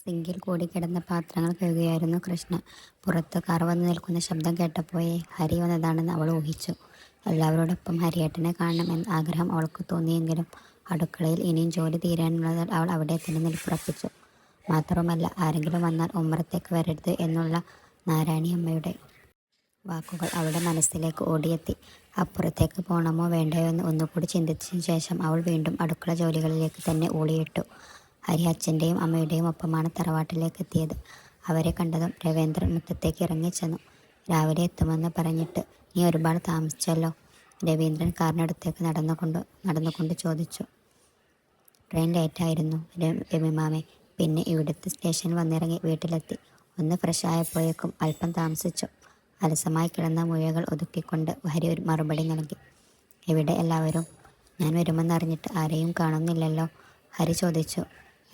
സിങ്കിൽ കൂടി കിടന്ന പാത്രങ്ങൾ കഴുകുകയായിരുന്നു കൃഷ്ണ. പുറത്ത് കാർ വന്നു നിൽക്കുന്ന ശബ്ദം കേട്ടപ്പോഴേ ഹരി വന്നതാണെന്ന് അവൾ ഊഹിച്ചു. എല്ലാവരോടൊപ്പം ഹരിയേട്ടനെ കാണണം എന്ന ആഗ്രഹം അവൾക്ക് തോന്നിയെങ്കിലും അടുക്കളയിൽ ഇനിയും ജോലി തീരാനുള്ളതാൽ അവൾ അവിടെ തന്നെ നിൽപ്പുറപ്പിച്ചു. മാത്രമല്ല, ആരെങ്കിലും വന്നാൽ ഉമ്മറത്തേക്ക് വരരുത് എന്നുള്ള നാരായണിയമ്മയുടെ വാക്കുകൾ അവളുടെ മനസ്സിലേക്ക് ഓടിയെത്തി. അപ്പുറത്തേക്ക് പോകണമോ വേണ്ടയോ എന്ന് ഒന്നുകൂടി ചിന്തിച്ചതിന് ശേഷം അവൾ വീണ്ടും അടുക്കള ജോലികളിലേക്ക് തന്നെ ഊളിയിട്ടു. ഹരി അച്ഛൻ്റെയും അമ്മയുടെയും ഒപ്പമാണ് തറവാട്ടിലേക്ക് എത്തിയത്. അവരെ കണ്ടതും രവീന്ദ്രൻ മുറ്റത്തേക്ക് ഇറങ്ങിച്ചെന്നു. രാവിലെ എത്തുമെന്ന് പറഞ്ഞിട്ട് നീ ഒരുപാട് താമസിച്ചല്ലോ? രവീന്ദ്രൻ കാറിനടുത്തേക്ക് നടന്നുകൊണ്ട് ചോദിച്ചു. ട്രെയിൻ ലേറ്റായിരുന്നു രമിമാമേ. പിന്നെ ഇവിടുത്തെ സ്റ്റേഷനിൽ വന്നിറങ്ങി വീട്ടിലെത്തി. ഒന്ന് ഫ്രഷ് ആയപ്പോഴേക്കും അല്പം താമസിച്ചു. അലസമായി കിടന്ന മുഴകൾ ഒതുക്കിക്കൊണ്ട് ഹരി ഒരു മറുപടി നൽകി. എവിടെ എല്ലാവരും? ഞാൻ വരുമെന്നറിഞ്ഞിട്ട് ആരെയും കാണുന്നില്ലല്ലോ? ഹരി ചോദിച്ചു.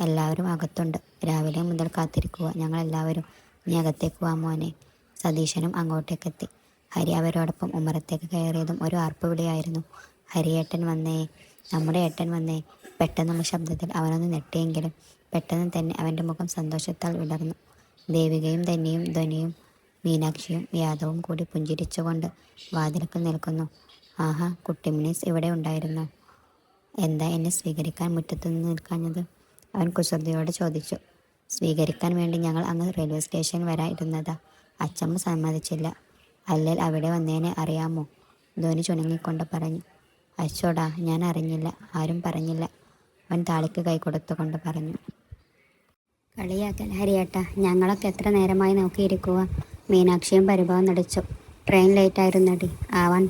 എല്ലാവരും അകത്തുണ്ട്. രാവിലെ മുതൽ കാത്തിരിക്കുക ഞങ്ങളെല്ലാവരും. നീ അകത്തേക്ക് വാ മോനെ. സതീശനും അങ്ങോട്ടേക്കെത്തി. ഹരി അവരോടൊപ്പം ഉമ്മറത്തേക്ക് കയറിയതും ഒരു ആർപ്പുവിളിയായിരുന്നു. ഹരിയേട്ടൻ വന്നേ, നമ്മുടെ ഏട്ടൻ വന്നേ. പെട്ടെന്നുള്ള ശബ്ദത്തിൽ അവനൊന്ന് നെട്ടിയെങ്കിലും പെട്ടെന്ന് തന്നെ അവൻ്റെ മുഖം സന്തോഷത്താൽ വിടർന്നു. ദേവികയും ധന്യയും ധ്വനിയും മീനാക്ഷിയും യാദവും കൂടി പുഞ്ചിരിച്ചുകൊണ്ട് വാതിൽക്കൽ നിൽക്കുന്നു. ആഹാ, കുട്ടിമിണീസ് ഇവിടെ ഉണ്ടായിരുന്നോ? എന്താ എന്നെ സ്വീകരിക്കാൻ മുറ്റത്തുനിന്ന് നിൽക്കാഞ്ഞത്? അവൻ കുസൃതിയോടെ ചോദിച്ചു. സ്വീകരിക്കാൻ വേണ്ടി ഞങ്ങൾ അങ്ങ് റെയിൽവേ സ്റ്റേഷനിൽ വരായിരുന്നതാ. അച്ചമ്മ സമ്മതിച്ചില്ല. അല്ലേൽ അവിടെ വന്നേനെ, അറിയാമോ? ധോനി ചുണങ്ങിക്കൊണ്ട് പറഞ്ഞു. അച്ചോടാ, ഞാൻ അറിഞ്ഞില്ല, ആരും പറഞ്ഞില്ല. അവൻ താളിക്ക് കൈ കൊടുത്തുകൊണ്ട് പറഞ്ഞു. കളിയാക്കൽ ഹരിയേട്ട, ഞങ്ങളൊക്കെ എത്ര നേരമായി നോക്കിയിരിക്കുക. മീനാക്ഷിയും പരിഭവം നടിച്ചു. ട്രെയിൻ ലേറ്റായിരുന്നടി, ആവാൻ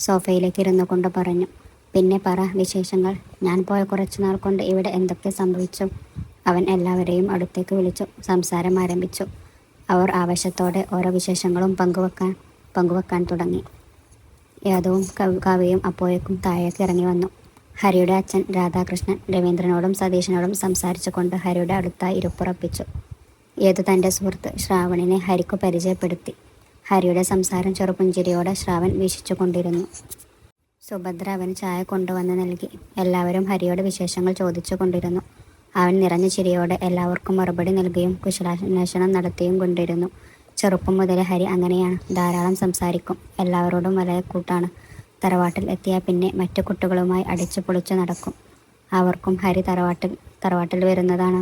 സോഫയിലേക്ക് ഇരുന്നു കൊണ്ട് പറഞ്ഞു. പിന്നെ പറ വിശേഷങ്ങൾ. ഞാൻ പോയ കുറച്ചു നാൾ കൊണ്ട് ഇവിടെ എന്തൊക്കെ സംഭവിച്ചു? അവൻ എല്ലാവരെയും അടുത്തേക്ക് വിളിച്ചു സംസാരം ആരംഭിച്ചു. അവർ ആവശ്യത്തോടെ ഓരോ വിശേഷങ്ങളും പങ്കുവെക്കാൻ തുടങ്ങി. യാദവും കവിയും അപ്പോഴേക്കും താഴേക്ക് ഇറങ്ങി വന്നു. ഹരിയുടെ അച്ഛൻ രാധാകൃഷ്ണൻ രവീന്ദ്രനോടും സതീശനോടും സംസാരിച്ചു കൊണ്ട് ഹരിയുടെ അടുത്തായി ഇരിപ്പുറപ്പിച്ചു. ഏതു തൻ്റെ സുഹൃത്ത് ശ്രാവണിനെ ഹരിക്കു പരിചയപ്പെടുത്തി. ഹരിയുടെ സംസാരം ചെറുപുഞ്ചിരിയോടെ ശ്രാവൺ വീക്ഷിച്ചു കൊണ്ടിരുന്നു. സുഭദ്ര അവന് ചായ കൊണ്ടുവന്ന് നൽകി. എല്ലാവരും ഹരിയോട് വിശേഷങ്ങൾ ചോദിച്ചു കൊണ്ടിരുന്നു. അവൻ നിറഞ്ഞ ചിരിയോടെ എല്ലാവർക്കും മറുപടി നൽകുകയും കുശലാന്വേഷണം നടത്തിയും കൊണ്ടിരുന്നു. ചെറുപ്പം മുതലേ ഹരി അങ്ങനെയാണ്, ധാരാളം സംസാരിക്കും. എല്ലാവരോടും വളരെ കൂട്ടാണ്. തറവാട്ടിൽ എത്തിയാൽ പിന്നെ മറ്റു കുട്ടികളുമായി അടിച്ചു പൊളിച്ചു നടക്കും. അവർക്കും ഹരി തറവാട്ടിൽ വരുന്നതാണ്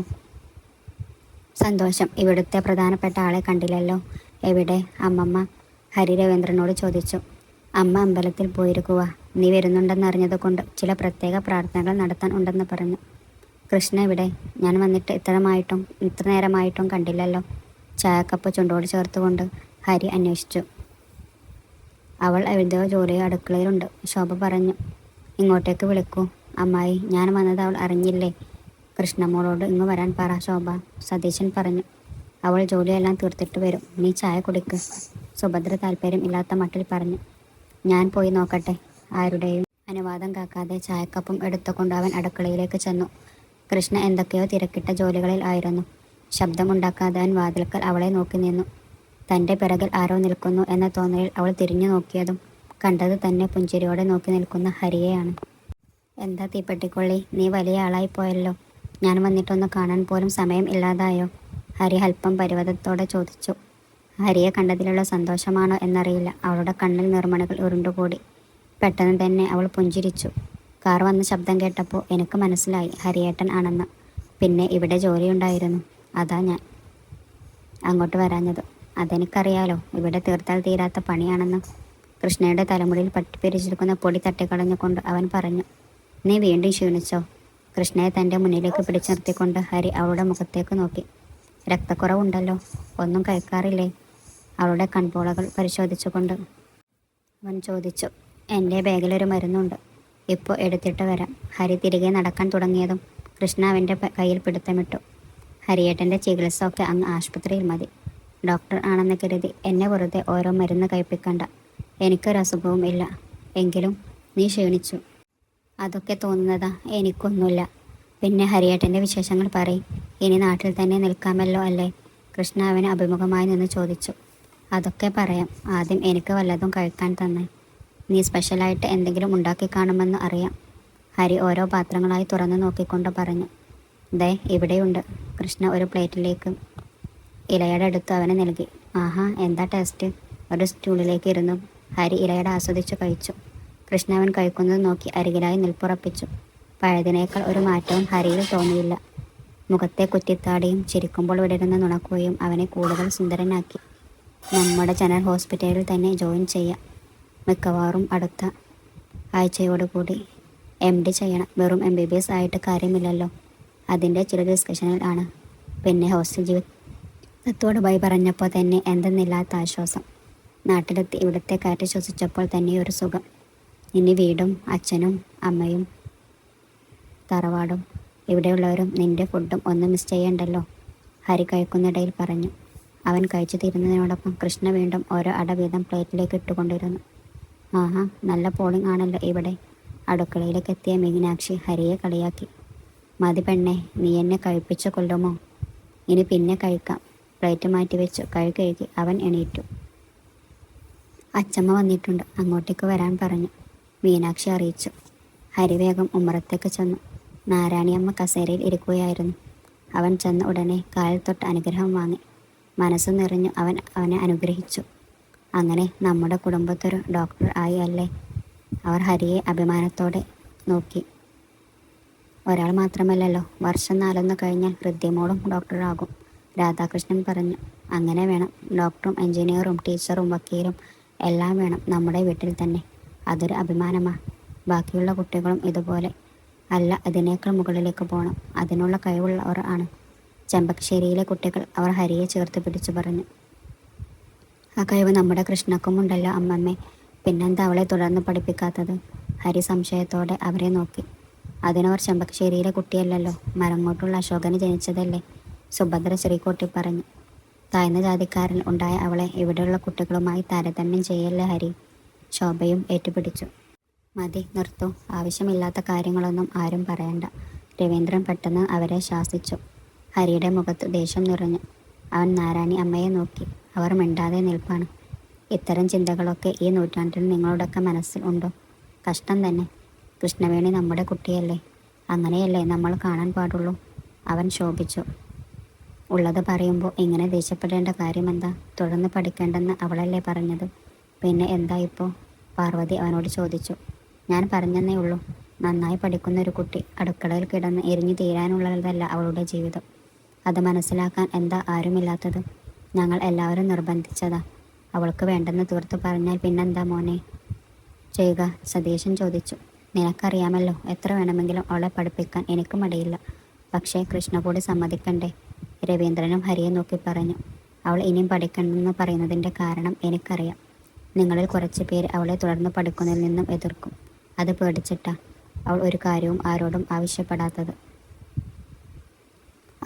സന്തോഷം. ഇവിടുത്തെ പ്രധാനപ്പെട്ട ആളെ കണ്ടില്ലല്ലോ, എവിടെ അമ്മമ്മ? ഹരി രവീന്ദ്രനോട് ചോദിച്ചു. അമ്മ അമ്പലത്തിൽ പോയിരിക്കുക. നീ വരുന്നുണ്ടെന്നറിഞ്ഞത് കൊണ്ട് ചില പ്രത്യേക പ്രാർത്ഥനകൾ നടത്താൻ ഉണ്ടെന്ന് പറഞ്ഞു. കൃഷ്ണ ഇവിടെ? ഞാൻ വന്നിട്ട് ഇത്ര നേരമായിട്ടും കണ്ടില്ലല്ലോ. ചായക്കപ്പ് ചുണ്ടോട് ചേർത്തുകൊണ്ട് ഹരി അന്വേഷിച്ചു. അവൾ എഴുതോ ജോലിയോ അടുക്കളയിലുണ്ട്, ശോഭ പറഞ്ഞു. ഇങ്ങോട്ടേക്ക് വിളിക്കൂ. അമ്മായി, ഞാൻ വന്നത് അവൾ അറിഞ്ഞില്ലേ? കൃഷ്ണമോളോട് ഇങ്ങ് വരാൻ പറ ശോഭ, സതീശൻ പറഞ്ഞു. അവൾ ജോലിയെല്ലാം തീർത്തിട്ട് വരും. നീ ചായ കുടിക്ക്, സുഭദ്ര താല്പര്യം ഇല്ലാത്ത മട്ടിൽ പറഞ്ഞു. ഞാൻ പോയി നോക്കട്ടെ. ആരുടെയും അനുവാദം കാക്കാതെ ചായക്കപ്പും എടുത്തുകൊണ്ട് അവൻ അടുക്കളയിലേക്ക് ചെന്നു. കൃഷ്ണ എന്തൊക്കെയോ തിരക്കിട്ട ജോലികളിൽ ആയിരുന്നു. ശബ്ദമുണ്ടാക്കാതെ അവൻ വാതിൽക്കൽ അവളെ നോക്കി നിന്നു. തൻ്റെ പിറകിൽ ആരോ നിൽക്കുന്നു എന്ന തോന്നലിൽ അവൾ തിരിഞ്ഞു നോക്കിയതും കണ്ടത് തന്നെ പുഞ്ചിരിയോടെ നോക്കി നിൽക്കുന്ന ഹരിയെയാണ്. എന്താ തീപ്പെട്ടിക്കൊള്ളി, നീ വലിയ ആളായി പോയല്ലോ. ഞാൻ വന്നിട്ടൊന്ന് കാണാൻ പോലും സമയം ഇല്ലാതായോ? ഹരി അല്പം പരിവതത്തോടെ ചോദിച്ചു. ഹരിയെ കണ്ടതിലുള്ള സന്തോഷമാണോ എന്നറിയില്ല, അവളുടെ കണ്ണിൽ നിർമ്മണകൾ ഉരുണ്ടുകൂടി. പെട്ടെന്ന് തന്നെ അവൾ പുഞ്ചിരിച്ചു. കാർ വന്ന ശബ്ദം കേട്ടപ്പോൾ എനിക്ക് മനസ്സിലായി ഹരിയേട്ടൻ ആണെന്ന്. പിന്നെ ഇവിടെ ജോലിയുണ്ടായിരുന്നു, അതാ ഞാൻ അങ്ങോട്ട് വരാഞ്ഞത്. അതെനിക്കറിയാലോ, ഇവിടെ തീർത്താൽ തീരാത്ത പണിയാണെന്ന്. കൃഷ്ണയുടെ തലമുടിയിൽ പറ്റിപ്പിരിച്ചിരിക്കുന്ന പൊടി തട്ടിക്കളഞ്ഞുകൊണ്ട് അവൻ പറഞ്ഞു. നീ വീണ്ടും ക്ഷീണിച്ചോ? കൃഷ്ണയെ തൻ്റെ മുന്നിലേക്ക് പിടിച്ചു നിർത്തിക്കൊണ്ട് ഹരി അവളുടെ മുഖത്തേക്ക് നോക്കി. രക്തക്കുറവുണ്ടല്ലോ, ഒന്നും കഴിക്കാറില്ലേ? അവളുടെ കൺപോളകൾ പരിശോധിച്ചുകൊണ്ട് അവൻ ചോദിച്ചു. എൻ്റെ ബാഗിലൊരു മരുന്നുണ്ട്, ഇപ്പോൾ എടുത്തിട്ട് വരാം. ഹരി തിരികെ നടക്കാൻ തുടങ്ങിയതും കൃഷ്ണ അവൻ്റെ കയ്യിൽ പിടുത്തമിട്ടു. ഹരിയേട്ടൻ്റെ ചികിത്സ ഒക്കെ അങ്ങ് ആശുപത്രിയിൽ മതി. ഡോക്ടർ ആണെന്ന് കരുതി എന്നെ വെറുതെ ഓരോ മരുന്ന് കഴിപ്പിക്കണ്ട. എനിക്കൊരസുഖവും ഇല്ല. എങ്കിലും നീ ക്ഷീണിച്ചു. അതൊക്കെ തോന്നുന്നതാ, എനിക്കൊന്നുമില്ല. പിന്നെ ഹരിയേട്ടൻ്റെ വിശേഷങ്ങൾ പറയും. ഇനി നാട്ടിൽ തന്നെ നിൽക്കാമല്ലോ അല്ലേ? കൃഷ്ണ അവന് അഭിമുഖമായി നിന്ന് ചോദിച്ചു. അതൊക്കെ പറയാം, ആദ്യം എനിക്ക് വല്ലതും കഴിക്കാൻ തന്നെ. നീ സ്പെഷ്യലായിട്ട് എന്തെങ്കിലും ഉണ്ടാക്കി കാണുമെന്ന് അറിയാം. ഹരി ഓരോ പാത്രങ്ങളായി തുറന്നു നോക്കിക്കൊണ്ട് പറഞ്ഞു. ദേ ഇവിടെയുണ്ട്. കൃഷ്ണ ഒരു പ്ലേറ്റിലേക്ക് ഇലയുടെ അടുത്ത് അവന് നൽകി. ആഹാ, എന്താ ടേസ്റ്റ്. ഒരു സ്റ്റൂളിലേക്ക് ഇരുന്നു ഹരി ഇലയുടെ ആസ്വദിച്ചു കഴിച്ചു. കൃഷ്ണ അവൻ കഴിക്കുന്നത് നോക്കി അരികിലായി നിൽപ്പുറപ്പിച്ചു. പഴയതിനേക്കാൾ ഒരു മാറ്റവും ഹരിയിൽ തോന്നിയില്ല. മുഖത്തെ കുറ്റിത്താടിയും ചിരിക്കുമ്പോൾ വിടരുന്ന നുണക്കുകയും അവനെ കൂടുതൽ സുന്ദരനാക്കി. നമ്മുടെ ജനറൽ ഹോസ്പിറ്റലിൽ തന്നെ ജോയിൻ ചെയ്യാം. മിക്കവാറും അടുത്ത ആഴ്ചയോടുകൂടി MD ചെയ്യണം. വെറും MBBS ആയിട്ട് കാര്യമില്ലല്ലോ. അതിൻ്റെ ചില ഡിസ്കഷനിൽ ആണ്. പിന്നെ ഹോസ്റ്റൽ ജീവിതത്തോട് ബൈ പറഞ്ഞപ്പോൾ തന്നെ എന്തെന്നില്ലാത്ത ആശ്വാസം. നാട്ടിലെത്തി ഇവിടുത്തെ കാറ്റ് ശ്വസിച്ചപ്പോൾ തന്നെ ഒരു സുഖം. ഇനി വീടും അച്ഛനും അമ്മയും തറവാടും ഇവിടെയുള്ളവരും നിന്റെ ഫുഡും ഒന്നും മിസ് ചെയ്യണ്ടല്ലോ, ഹരി കഴിക്കുന്നിടയിൽ പറഞ്ഞു. അവൻ കഴിച്ചു തീരുന്നതിനോടൊപ്പം കൃഷ്ണ വീണ്ടും ഓരോ അട വീതം പ്ലേറ്റിലേക്ക് ഇട്ടുകൊണ്ടിരുന്നു. ആഹാ, നല്ല പോളിംഗ് ആണല്ലോ ഇവിടെ. അടുക്കളയിലേക്ക് എത്തിയ മീനാക്ഷി ഹരിയെ കളിയാക്കി. മതി പെണ്ണെ, നീ എന്നെ കഴിപ്പിച്ചു കൊല്ലുമോ? ഇനി പിന്നെ കഴിക്കാം. പ്ലേറ്റ് മാറ്റി വെച്ചു കഴുകി അവൻ എണീറ്റു. അച്ചമ്മ വന്നിട്ടുണ്ട്, അങ്ങോട്ടേക്ക് വരാൻ പറഞ്ഞു മീനാക്ഷി അറിയിച്ചു. ഹരി വേഗം ഉമ്മറത്തേക്ക് ചെന്നു. നാരായണിയമ്മ കസേരയിൽ ഇരിക്കുകയായിരുന്നു. അവൻ ചെന്ന് ഉടനെ കാലിൽ തൊട്ട് അനുഗ്രഹം വാങ്ങി. മനസ്സു നിറഞ്ഞു അവനെ അനുഗ്രഹിച്ചു. അങ്ങനെ നമ്മുടെ കുടുംബത്തൊരു ഡോക്ടർ ആയി അല്ലേ? അവർ ഹരിയെ അഭിമാനത്തോടെ നോക്കി. ഒരാൾ മാത്രമല്ലല്ലോ, വർഷം 4 കഴിഞ്ഞാൽ ഹൃദ്യമോളും ഡോക്ടറാകും, രാധാകൃഷ്ണൻ പറഞ്ഞു. അങ്ങനെ വേണം. ഡോക്ടറും എഞ്ചിനീയറും ടീച്ചറും വക്കീലും എല്ലാം വേണം നമ്മുടെ വീട്ടിൽ തന്നെ. അതൊരു അഭിമാനമാണ്. ബാക്കിയുള്ള കുട്ടികളും ഇതുപോലെ അല്ല, അതിനേക്കാൾ മുകളിലേക്ക് പോകണം. അതിനുള്ള കഴിവുള്ളവർ ആണ് ചെമ്പകശ്ശേരിയിലെ കുട്ടികൾ, അവർ ഹരിയെ ചേർത്ത് പിടിച്ചു പറഞ്ഞു. ആ കഴിവ് നമ്മുടെ കൃഷ്ണക്കും ഉണ്ടല്ലോ അമ്മമ്മേ. പിന്നെന്താ അവളെ തുടർന്ന് പഠിപ്പിക്കാത്തത്? ഹരി സംശയത്തോടെ അവരെ നോക്കി. അതിനവർ ചെമ്പകശ്ശേരിയിലെ കുട്ടിയല്ലല്ലോ, മരങ്ങോട്ടുള്ള അശോകന് ജനിച്ചതല്ലേ, സുഭദ്ര ശ്രീകോട്ടി പറഞ്ഞു. താഴ്ന്ന ജാതിക്കാരിൽ ഉണ്ടായ അവളെ ഇവിടെയുള്ള കുട്ടികളുമായി താരതമ്യം ചെയ്യല്ലേ ഹരി, ശോഭയും ഏറ്റുപിടിച്ചു. മതി, നിർത്തൂ. ആവശ്യമില്ലാത്ത കാര്യങ്ങളൊന്നും ആരും പറയണ്ട. രവീന്ദ്രൻ പെട്ടെന്ന് അവരെ ശാസിച്ചു. ഹരിയുടെ മുഖത്ത് ദേഷ്യം നിറഞ്ഞു. അവൻ നാരായണി അമ്മയെ നോക്കി. അവർ മിണ്ടാതെ നിൽപ്പാണ്. ഇത്തരം ചിന്തകളൊക്കെ ഈ നൂറ്റാണ്ടിൽ നിങ്ങളുടെയൊക്കെ മനസ്സിൽ ഉണ്ടോ? കഷ്ടം തന്നെ. കൃഷ്ണവേണി നമ്മുടെ കുട്ടിയല്ലേ, അങ്ങനെയല്ലേ നമ്മൾ കാണാൻ പാടുള്ളൂ. അവൻ ശോഭിച്ചു. ഉള്ളത് പറയുമ്പോൾ ഇങ്ങനെ ദേഷ്യപ്പെടേണ്ട കാര്യമെന്താ? തുടർന്ന് പഠിക്കേണ്ടെന്ന് അവളല്ലേ പറഞ്ഞത്? പിന്നെ എന്താ ഇപ്പോൾ? പാർവതി അവനോട് ചോദിച്ചു. ഞാൻ പറഞ്ഞെന്നേ ഉള്ളൂ. നന്നായി പഠിക്കുന്ന ഒരു കുട്ടി അടുക്കളയിൽ കിടന്ന് എരിഞ്ഞു തീരാനുള്ളതല്ല അവളുടെ ജീവിതം. അത് മനസ്സിലാക്കാൻ എന്താ ആരുമില്ലാത്തത്? ഞങ്ങൾ എല്ലാവരും നിർബന്ധിച്ചതാ. അവൾക്ക് വേണ്ടെന്ന് തീർത്തു പറഞ്ഞാൽ പിന്നെന്താ മോനെ ചെയ്യുക? സതീശൻ ചോദിച്ചു. നിനക്കറിയാമല്ലോ, എത്ര വേണമെങ്കിലും അവളെ പഠിപ്പിക്കാൻ എനിക്ക് മടിയില്ല. പക്ഷേ കൃഷ്ണ കൂടി സമ്മതിക്കണ്ടേ? രവീന്ദ്രനും ഹരിയെ നോക്കി പറഞ്ഞു. അവൾ ഇനിയും പഠിക്കണമെന്ന് പറയുന്നതിൻ്റെ കാരണം എനിക്കറിയാം. നിങ്ങളിൽ കുറച്ച് പേര് അവളെ തുടർന്ന് പഠിക്കുന്നതിൽ നിന്നും എതിർക്കും. അത് പേടിച്ചിട്ടാ അവൾ ഒരു കാര്യവും ആരോടും ആവശ്യപ്പെടാത്തത്.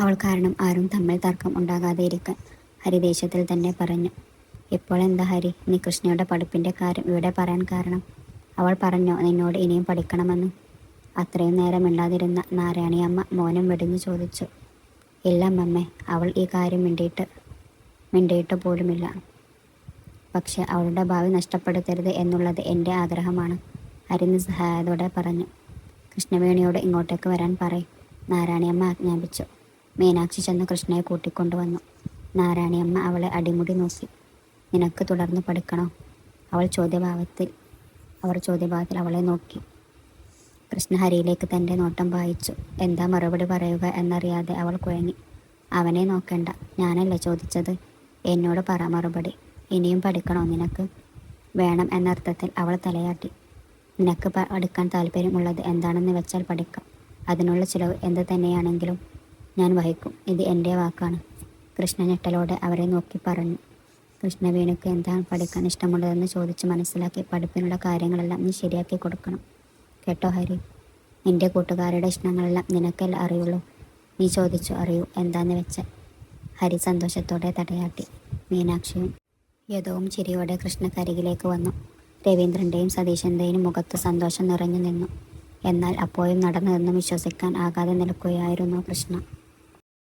അവൾ കാരണം ആരും തമ്മിൽ തർക്കം ഉണ്ടാകാതെ ഇരിക്കാൻ, ഹരി ദേഷ്യത്തിൽ തന്നെ പറഞ്ഞു. ഇപ്പോൾ എന്താ ഹരി, നീ കൃഷ്ണയുടെ പഠിപ്പിൻ്റെ കാര്യം ഇവിടെ പറയാൻ കാരണം? അവൾ പറഞ്ഞോ നിന്നോട് ഇനിയും പഠിക്കണമെന്ന്? അത്രയും നേരം മിണ്ടാതിരുന്ന നാരായണിയമ്മ മോനും വെടിഞ്ഞു ചോദിച്ചു. ഇല്ല അമ്മമ്മേ, അവൾ ഈ കാര്യം മിണ്ടിയിട്ട് പോലുമില്ല. പക്ഷെ അവളുടെ ഭാവി നഷ്ടപ്പെടുത്തരുത് എന്നുള്ളത് എൻ്റെ ആഗ്രഹമാണ്, ഹരി നിസ്സഹായതയോടെ പറഞ്ഞു. കൃഷ്ണവേണിയോട് ഇങ്ങോട്ടേക്ക് വരാൻ പറയും, നാരായണിയമ്മ ആജ്ഞാപിച്ചു. മീനാക്ഷി ചെന്ന് കൃഷ്ണയെ കൂട്ടിക്കൊണ്ടുവന്നു. നാരായണിയമ്മ അവളെ അടിമുടി നോക്കി. നിനക്ക് തുടർന്ന് പഠിക്കണോ? അവർ ചോദ്യഭാവത്തിൽ അവളെ നോക്കി. കൃഷ്ണ ഹരിയിലേക്ക് തൻ്റെ നോട്ടം വായിച്ചു. എന്താ മറുപടി പറയുക എന്നറിയാതെ അവൾ കുഴങ്ങി. അവനെ നോക്കണ്ട, ഞാനല്ലേ ചോദിച്ചത്, എന്നോട് പറ മറുപടി. ഇനിയും പഠിക്കണോ നിനക്ക്? വേണം എന്നർത്ഥത്തിൽ അവൾ തലയാട്ടി. നിനക്ക് പഠിക്കാൻ താല്പര്യമുള്ളത് എന്താണെന്ന് വെച്ചാൽ പഠിക്കാം. അതിനുള്ള ചിലവ് എന്ത് തന്നെയാണെങ്കിലും ഞാൻ വഹിക്കും. ഇത് എൻ്റെ വാക്കാണ്. കൃഷ്ണ ഞെട്ടലോടെ അവരെ നോക്കി പറഞ്ഞു. കൃഷ്ണവേണിക്ക് എന്താണ് പഠിക്കാൻ ഇഷ്ടമുള്ളതെന്ന് ചോദിച്ച് മനസ്സിലാക്കി പഠിപ്പിനുള്ള കാര്യങ്ങളെല്ലാം നീ ശരിയാക്കി കൊടുക്കണം. കേട്ടോ ഹരി? നിന്റെ കൂട്ടുകാരുടെ ഇഷ്ടങ്ങളെല്ലാം നിനക്കല്ല അറിയുള്ളൂ. നീ ചോദിച്ചു അറിയൂ എന്താന്ന് വെച്ചാൽ. ഹരി സന്തോഷത്തോടെ തടയാട്ടി. മീനാക്ഷിയും യദവും ചിരിയോടെ കൃഷ്ണക്കരികിലേക്ക് വന്നു. രവീന്ദ്രൻ്റെയും സതീശൻ്റെയും മുഖത്ത് സന്തോഷം നിറഞ്ഞു നിന്നു. എന്നാൽ അപ്പോഴും നടന്നതെന്ന് വിശ്വസിക്കാൻ ആകാതെ നിൽക്കുകയായിരുന്നു കൃഷ്ണ.